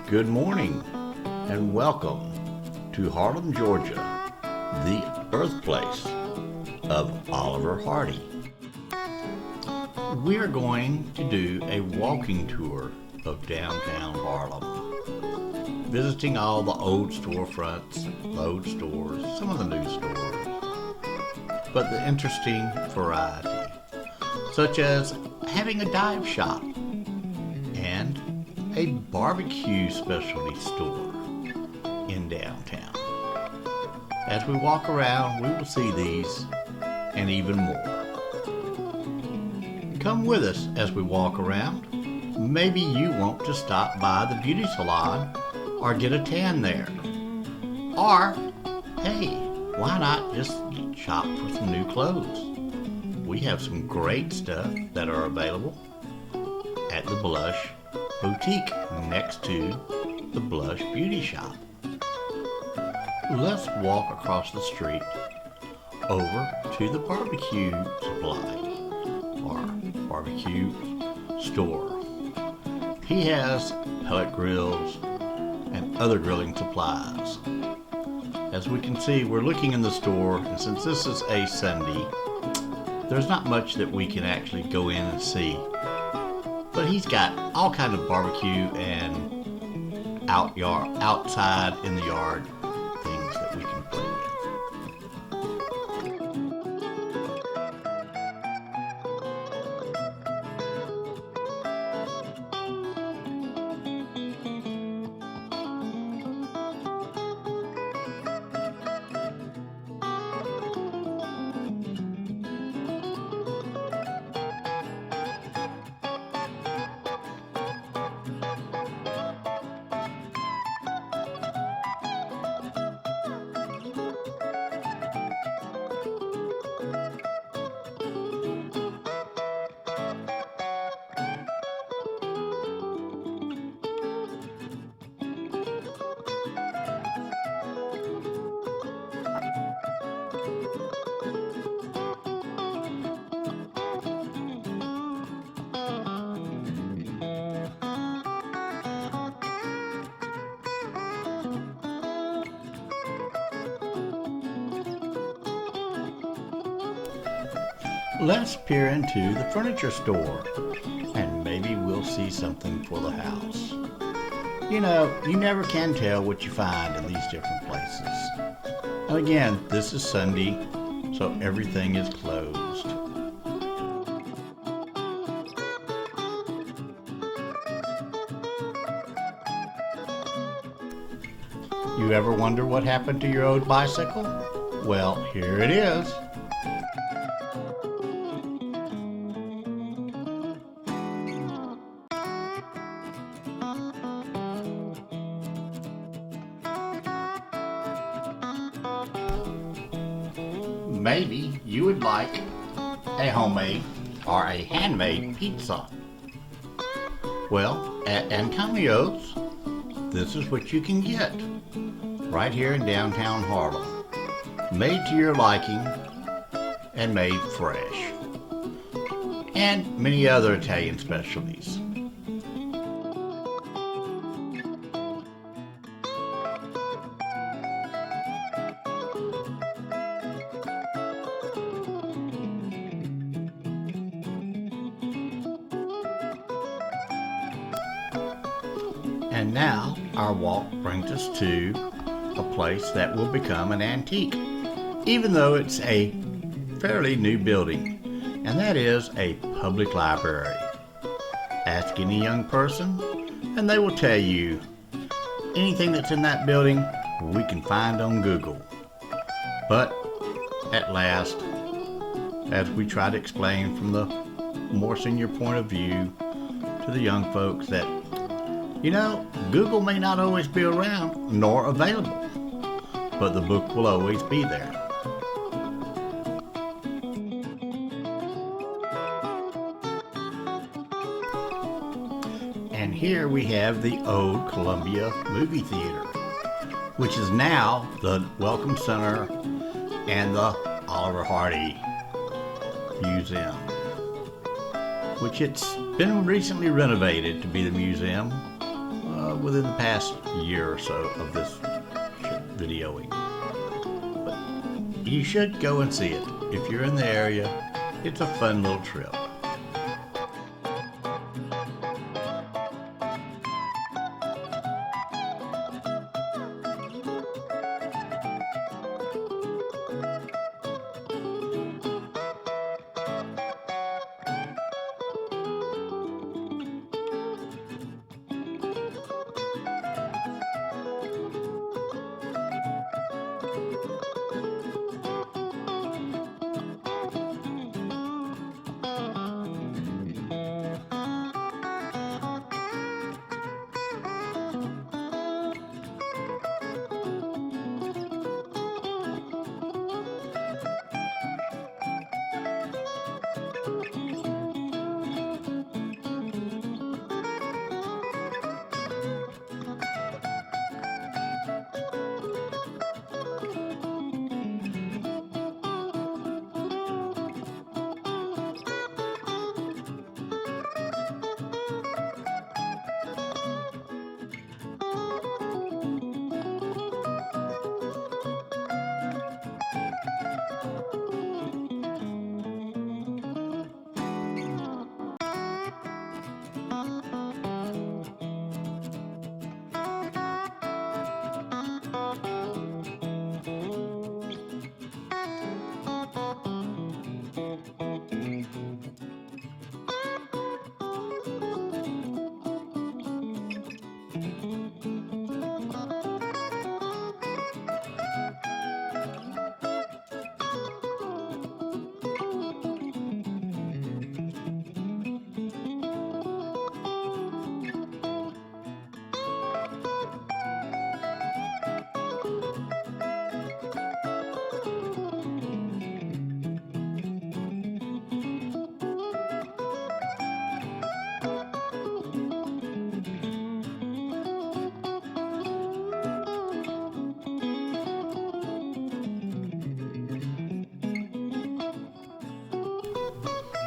Good morning and welcome to Harlem, Georgia, the birthplace of Oliver Hardy. We are going to do a walking tour of downtown Harlem, visiting all the old storefronts, the old stores, some of the new stores, but the interesting variety, such as having a dive shop and a barbecue specialty store in downtown. As we walk around, we will see these and even more. Come with us as we walk around. Maybe you want to stop by the beauty salon or get a tan there. Or, hey, why not just shop for some new clothes? We have some great stuff that are available at the Blush Boutique next to the Blush Beauty Shop. Let's walk across the street over to the barbecue supply or barbecue store. He has pellet grills and other grilling supplies. As we can see, we're looking in the store, and since this is a Sunday, there's not much that we can actually go in and see. But he's got all kinds of barbecue and outside in the yard things that we can play with. Let's peer into the furniture store and maybe we'll see something for the house. You know, you never can tell what you find in these different places. And again, this is Sunday, so everything is closed. You ever wonder what happened to your old bicycle? Well, here it is. Maybe you would like a homemade or a handmade pizza. Well, at Antonio's, this is what you can get right here in downtown Harlem. Made to your liking and made fresh. And many other Italian specialties. And now our walk brings us to a place that will become an antique, even though it's a fairly new building, and that is a public library. Ask any young person and they will tell you anything that's in that building we can find on Google. But at last, as we try to explain from the more senior point of view to the young folks that, you know, Google may not always be around nor available, but the book will always be there. And here we have the old Columbia movie theater, which is now the Welcome Center and the Oliver Hardy Museum, which it's been recently renovated to be the museum. within the past year or so of this videoing. But you should go and see it. If you're in the area, it's a fun little trip.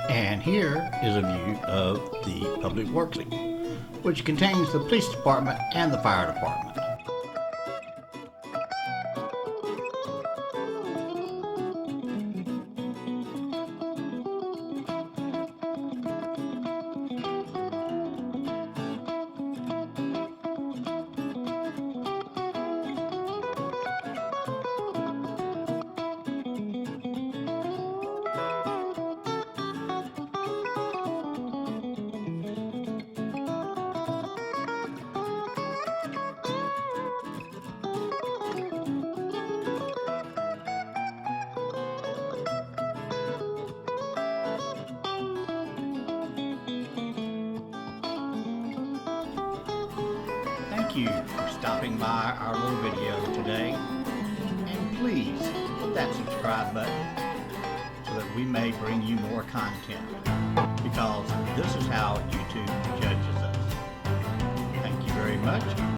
And here is a view of the Public Works, which contains the police department and the fire department. Thank you for stopping by our little video today, and please hit that subscribe button so that we may bring you more content, because this is how YouTube judges us. Thank you very much.